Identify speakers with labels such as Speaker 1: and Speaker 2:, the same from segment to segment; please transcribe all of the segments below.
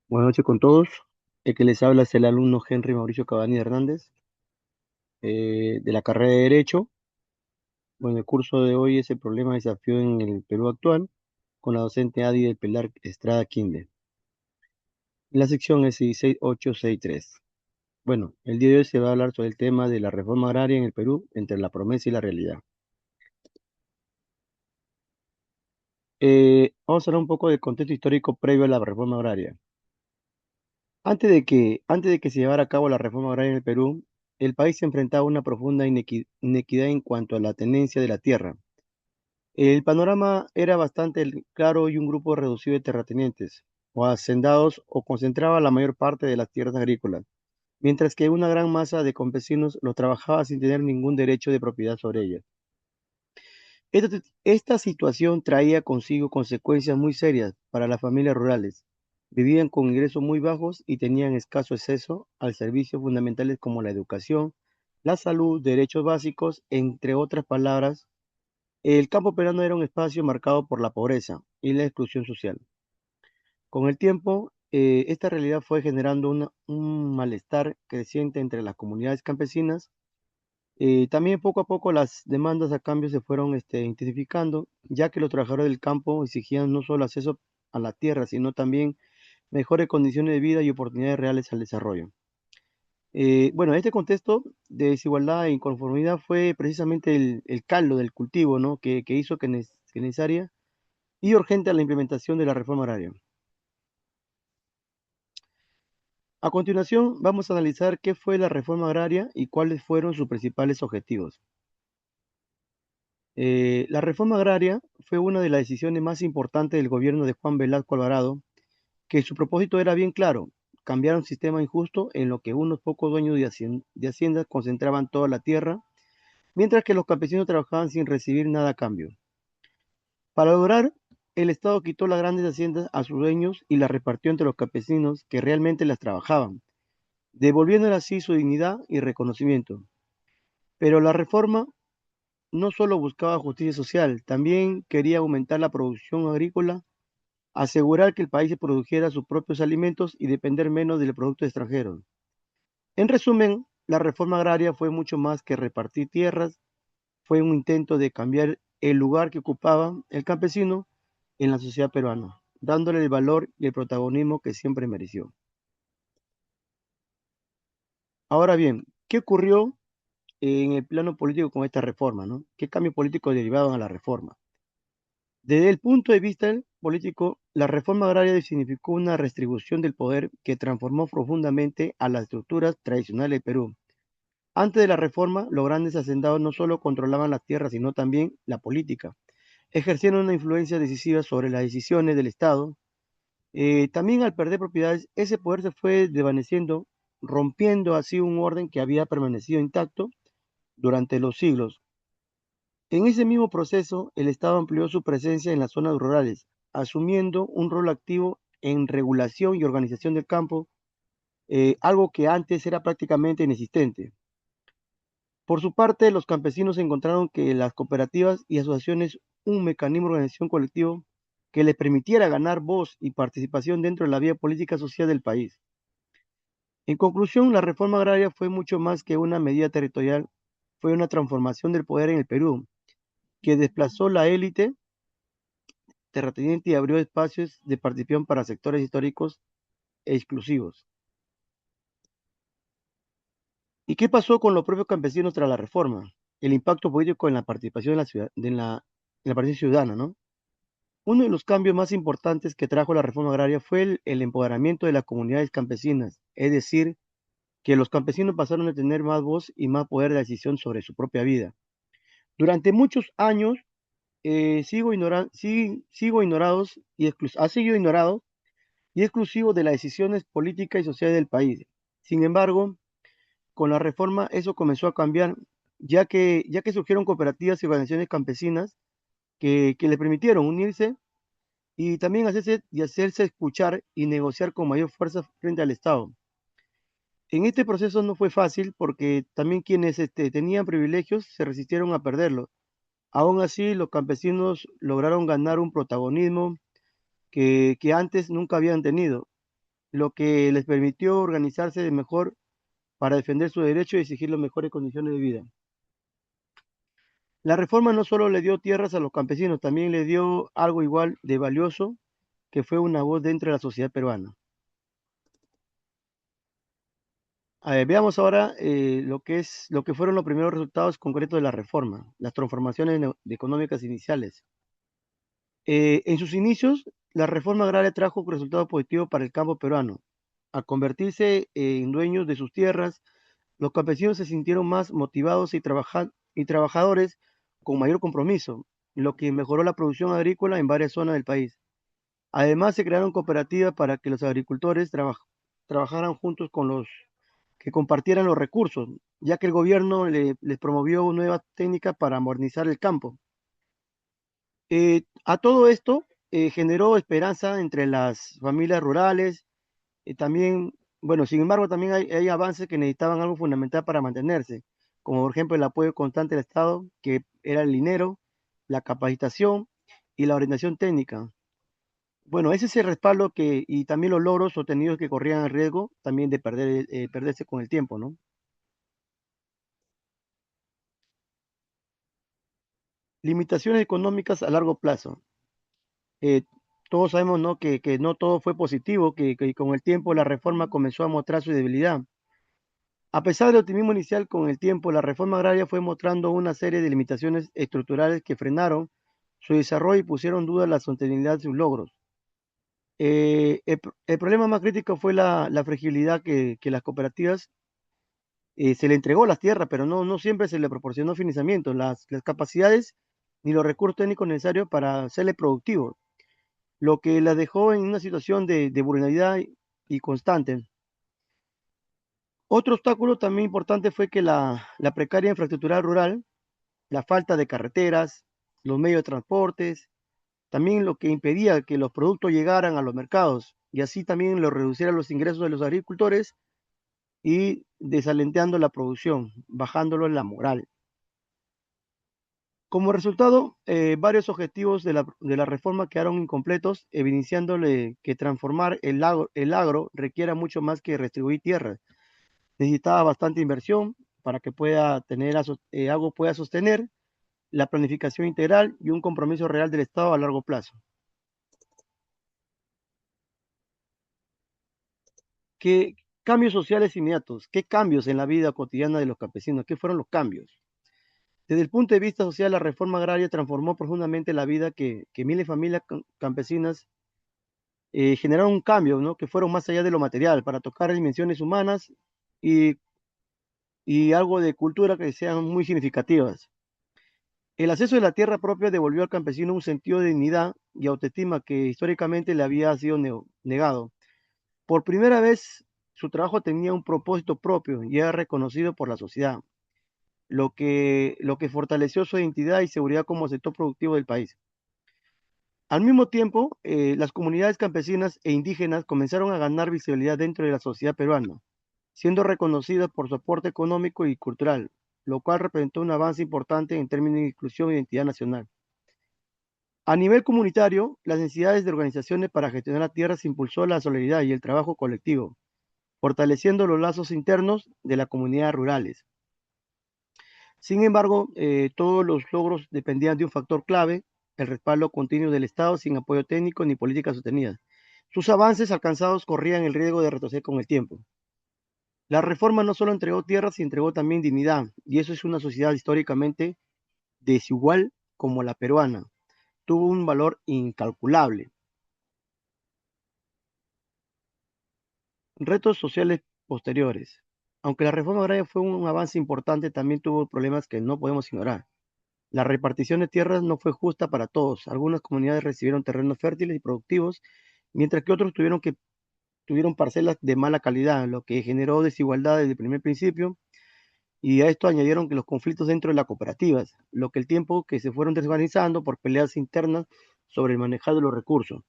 Speaker 1: Buenas noches con todos. El que les habla es el alumno Henry Mauricio Cavani Hernández, de la carrera de Derecho. Bueno, el curso de hoy es el problema de desafío en el Perú actual, con la docente Adi del Pilar Estrada Quinde. La sección es 16863. Bueno, el día de hoy se va a hablar sobre el tema de la reforma agraria en el Perú, entre la promesa y la realidad. Vamos a hablar un poco del contexto histórico previo a la reforma agraria. Antes de que se llevara a cabo la reforma agraria en el Perú, el país se enfrentaba a una profunda inequidad en cuanto a la tenencia de la tierra. El panorama era bastante claro y un grupo reducido de terratenientes o hacendados o concentraba la mayor parte de las tierras agrícolas, mientras que una gran masa de campesinos lo trabajaba sin tener ningún derecho de propiedad sobre ellas. Esta situación traía consigo consecuencias muy serias para las familias rurales. Vivían con ingresos muy bajos y tenían escaso acceso a servicios fundamentales como la educación, la salud, derechos básicos, entre otras palabras. El campo peruano era un espacio marcado por la pobreza y la exclusión social. Con el tiempo, esta realidad fue generando un malestar creciente entre las comunidades campesinas. También poco a poco las demandas a cambio se fueron intensificando, ya que los trabajadores del campo exigían no solo acceso a la tierra, sino también mejores condiciones de vida y oportunidades reales al desarrollo. Bueno, este contexto de desigualdad e inconformidad fue precisamente el caldo del cultivo, ¿no? que hizo que necesaria y urgente la implementación de la reforma agraria. A continuación, vamos a analizar qué fue la reforma agraria y cuáles fueron sus principales objetivos. La reforma agraria fue una de las decisiones más importantes del gobierno de Juan Velasco Alvarado, que su propósito era bien claro: cambiar un sistema injusto en lo que unos pocos dueños de haciendas concentraban toda la tierra, mientras que los campesinos trabajaban sin recibir nada a cambio. Para lograr, el Estado quitó las grandes haciendas a sus dueños y las repartió entre los campesinos que realmente las trabajaban, devolviéndole así su dignidad y reconocimiento. Pero la reforma no solo buscaba justicia social, también quería aumentar la producción agrícola, asegurar que el país se produjera sus propios alimentos y depender menos del producto extranjero. En resumen, la reforma agraria fue mucho más que repartir tierras, fue un intento de cambiar el lugar que ocupaba el campesino en la sociedad peruana, dándole el valor y el protagonismo que siempre mereció. Ahora bien, ¿qué ocurrió en el plano político con esta reforma, ¿no? ¿Qué cambios políticos derivaron a la reforma? Desde el punto de vista político, la reforma agraria significó una redistribución del poder que transformó profundamente a las estructuras tradicionales del Perú. Antes de la reforma, los grandes hacendados no solo controlaban las tierras, sino también la política, ejerciendo una influencia decisiva sobre las decisiones del Estado. También al perder propiedades, ese poder se fue desvaneciendo, rompiendo así un orden que había permanecido intacto durante los siglos. En ese mismo proceso, el Estado amplió su presencia en las zonas rurales, asumiendo un rol activo en regulación y organización del campo, algo que antes era prácticamente inexistente. Por su parte, los campesinos encontraron que las cooperativas y asociaciones, un mecanismo de organización colectivo que les permitiera ganar voz y participación dentro de la vida política social del país. En conclusión, la reforma agraria fue mucho más que una medida territorial, fue una transformación del poder en el Perú, que desplazó la élite terrateniente y abrió espacios de participación para sectores históricos e exclusivos. ¿Y qué pasó con los propios campesinos tras la reforma? El impacto político en la participación en la participación ciudadana, ¿no? Uno de los cambios más importantes que trajo la reforma agraria fue el empoderamiento de las comunidades campesinas, es decir, que los campesinos pasaron a tener más voz y más poder de decisión sobre su propia vida. Durante muchos años sigo ignorados y ha sido ignorado y exclusivo de las decisiones políticas y sociales del país. Sin embargo, con la reforma eso comenzó a cambiar, ya que surgieron cooperativas y organizaciones campesinas que le permitieron unirse y también hacerse escuchar y negociar con mayor fuerza frente al Estado. En este proceso no fue fácil porque también quienes tenían privilegios se resistieron a perderlos. Aún así, los campesinos lograron ganar un protagonismo que antes nunca habían tenido. lo que les permitió organizarse de mejor para defender su derecho y exigir las mejores condiciones de vida. La reforma no solo le dio tierras a los campesinos, también le dio algo igual de valioso, que fue una voz dentro de la sociedad peruana. A ver, veamos ahora lo que fueron los primeros resultados concretos de la reforma, las transformaciones económicas iniciales. En sus inicios, la reforma agraria trajo resultados positivos para el campo peruano. Al convertirse en dueños de sus tierras, los campesinos se sintieron más motivados y trabajadores con mayor compromiso, lo que mejoró la producción agrícola en varias zonas del país. Además, se crearon cooperativas para que los agricultores trabajaran juntos con los que compartieran los recursos, ya que el gobierno les promovió nuevas técnicas para modernizar el campo. A todo esto generó esperanza entre las familias rurales. También, bueno, sin embargo, también hay avances que necesitaban algo fundamental para mantenerse, como por ejemplo el apoyo constante del Estado, que era el dinero, la capacitación y la orientación técnica. Bueno, ese es el respaldo y también los logros obtenidos que corrían el riesgo también de perderse con el tiempo, ¿no? Limitaciones económicas a largo plazo. Eh, Todos sabemos, ¿no? Que no todo fue positivo, que con el tiempo la reforma comenzó a mostrar su debilidad. A pesar del optimismo inicial, con el tiempo la reforma agraria fue mostrando una serie de limitaciones estructurales que frenaron su desarrollo y pusieron en duda la sostenibilidad de sus logros. El problema más crítico fue la fragilidad que las cooperativas se le entregó las tierras, pero no siempre se le proporcionó financiamiento, las capacidades ni los recursos técnicos necesarios para hacerle productivo, lo que la dejó en una situación de vulnerabilidad y constante. Otro obstáculo también importante fue que la precaria infraestructura rural, la falta de carreteras, los medios de transportes, también lo que impedía que los productos llegaran a los mercados y así también lo reduciera los ingresos de los agricultores y desalentando la producción, bajándolo en la moral. Como resultado, varios objetivos de la reforma quedaron incompletos, evidenciándole que transformar el agro requiere mucho más que redistribuir tierras. Necesitaba bastante inversión para que algo pueda sostener la planificación integral y un compromiso real del Estado a largo plazo. ¿Qué cambios sociales inmediatos? ¿Qué cambios en la vida cotidiana de los campesinos? ¿Qué fueron los cambios? Desde el punto de vista social, la reforma agraria transformó profundamente la vida que miles de familias campesinas generaron un cambio, ¿no? Que fueron más allá de lo material, para tocar dimensiones humanas y, y algo de cultura que sean muy significativas. El acceso de la tierra propia devolvió al campesino un sentido de dignidad y autoestima que históricamente le había sido negado. Por primera vez, su trabajo tenía un propósito propio y era reconocido por la sociedad, lo que fortaleció su identidad y seguridad como sector productivo del país. Al mismo tiempo, las comunidades campesinas e indígenas comenzaron a ganar visibilidad dentro de la sociedad peruana, siendo reconocidas por su aporte económico y cultural, lo cual representó un avance importante en términos de inclusión e identidad nacional. A nivel comunitario, las necesidades de organizaciones para gestionar la tierra se impulsó la solidaridad y el trabajo colectivo, fortaleciendo los lazos internos de las comunidades rurales. Sin embargo, todos los logros dependían de un factor clave, el respaldo continuo del Estado sin apoyo técnico ni políticas sostenidas. Sus avances alcanzados corrían el riesgo de retroceder con el tiempo. La reforma no solo entregó tierras, sino entregó también dignidad, y eso es una sociedad históricamente desigual como la peruana. Tuvo un valor incalculable. Retos sociales posteriores. Aunque la reforma agraria fue un avance importante, también tuvo problemas que no podemos ignorar. La repartición de tierras no fue justa para todos. Algunas comunidades recibieron terrenos fértiles y productivos, mientras que otros tuvieron parcelas de mala calidad, lo que generó desigualdad desde el primer principio. Y a esto añadieron que los conflictos dentro de las cooperativas, lo que el tiempo que se fueron desorganizando por peleas internas sobre el manejo de los recursos.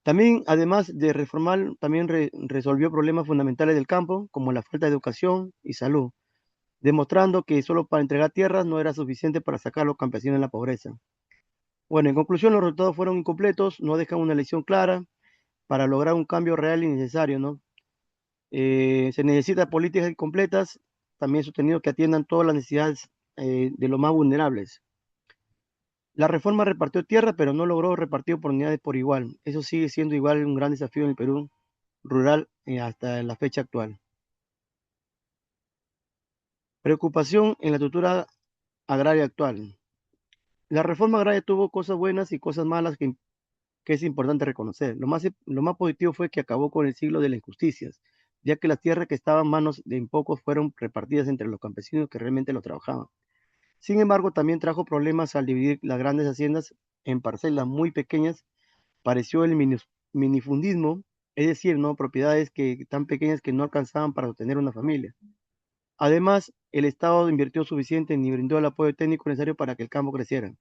Speaker 1: También, además de reformar, también resolvió problemas fundamentales del campo, como la falta de educación y salud, demostrando que solo para entregar tierras no era suficiente para sacar a los campesinos de la pobreza. Bueno, en conclusión, los resultados fueron incompletos, no dejan una lección clara para lograr un cambio real y necesario, ¿no? Se necesita políticas completas, también sostenido que atiendan todas las necesidades de los más vulnerables. La reforma repartió tierra, pero no logró repartir oportunidades por igual. Eso sigue siendo igual un gran desafío en el Perú rural hasta la fecha actual. Preocupación en la estructura agraria actual. La reforma agraria tuvo cosas buenas y cosas malas que es importante reconocer. Lo más positivo fue que acabó con el siglo de las injusticias, ya que las tierras que estaban en manos de pocos fueron repartidas entre los campesinos que realmente lo trabajaban. Sin embargo, también trajo problemas al dividir las grandes haciendas en parcelas muy pequeñas. Pareció el minifundismo, es decir, no propiedades tan pequeñas que no alcanzaban para sostener una familia. Además, el Estado invirtió suficiente ni brindó el apoyo técnico necesario para que el campo creciera.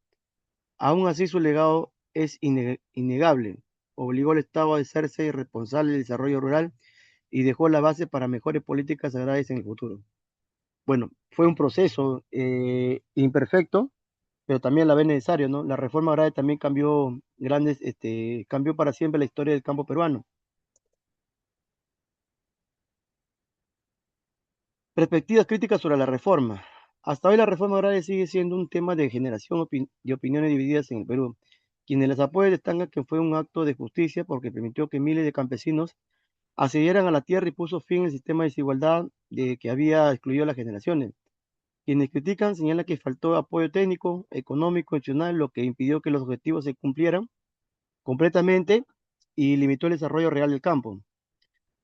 Speaker 1: Aún así, su legado es innegable. Obligó al Estado a hacerse responsable del desarrollo rural y dejó la base para mejores políticas agrarias en el futuro. Bueno, fue un proceso imperfecto, pero también a la vez necesario, ¿no? La reforma agraria también cambió para siempre la historia del campo peruano. Perspectivas críticas sobre la reforma. Hasta hoy la reforma agraria sigue siendo un tema de de opiniones divididas en el Perú. Quienes las apoyan destacan que fue un acto de justicia porque permitió que miles de campesinos accedieran a la tierra y puso fin al sistema de desigualdad que había excluido a las generaciones. Quienes critican señalan que faltó apoyo técnico, económico, institucional, lo que impidió que los objetivos se cumplieran completamente y limitó el desarrollo real del campo.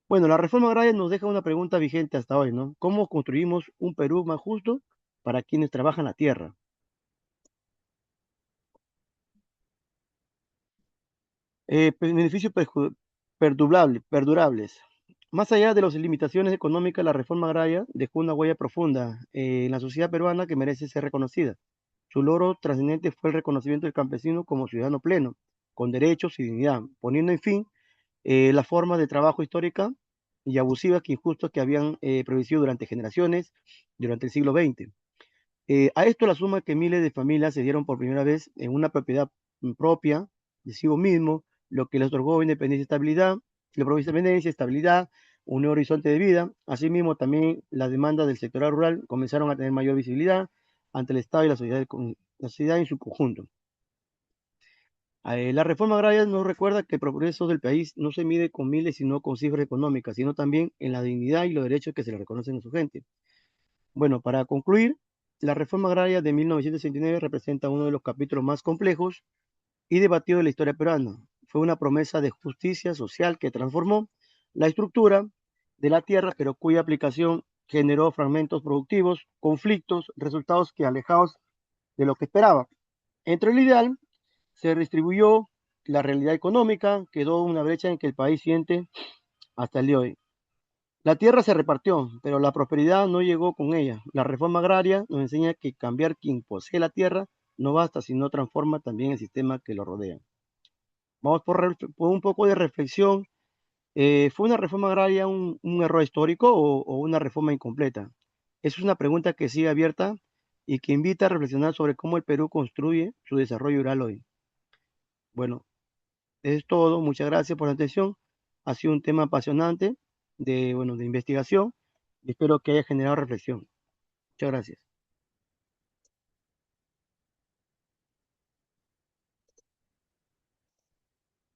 Speaker 1: Bueno, la reforma agraria nos deja una pregunta vigente hasta hoy, ¿no? ¿Cómo construimos un Perú más justo para quienes trabajan la tierra? Beneficios perdurables. Más allá de las limitaciones económicas, la reforma agraria dejó una huella profunda en la sociedad peruana que merece ser reconocida. Su logro trascendente fue el reconocimiento del campesino como ciudadano pleno, con derechos y dignidad, poniendo en fin la forma de trabajo histórica y abusivas que injustas que habían prevalecido durante generaciones, durante el siglo XX. A esto la suma que miles de familias se dieron por primera vez en una propiedad propia de sí mismo, lo que les otorgó independencia y estabilidad, le provee independencia, estabilidad, un nuevo horizonte de vida. Asimismo, también las demandas del sector rural comenzaron a tener mayor visibilidad ante el Estado y la sociedad en su conjunto. La reforma agraria nos recuerda que el progreso del país no se mide con miles, sino con cifras económicas, sino también en la dignidad y los derechos que se le reconocen a su gente. Bueno, para concluir, la reforma agraria de 1969 representa uno de los capítulos más complejos y debatidos de la historia peruana. Fue una promesa de justicia social que transformó la estructura de la tierra, pero cuya aplicación generó fragmentos productivos, conflictos, resultados que alejados de lo que esperaba. Entre el ideal se distribuyó la realidad económica, quedó una brecha en que el país siente hasta el día de hoy. La tierra se repartió, pero la prosperidad no llegó con ella. La reforma agraria nos enseña que cambiar quien posee la tierra no basta, sino transforma también el sistema que lo rodea. Vamos por un poco de reflexión. ¿Fue una reforma agraria un error histórico o una reforma incompleta? Es una pregunta que sigue abierta y que invita a reflexionar sobre cómo el Perú construye su desarrollo rural hoy. Bueno, es todo. Muchas gracias por la atención. Ha sido un tema apasionante de investigación y espero que haya generado reflexión. Muchas gracias.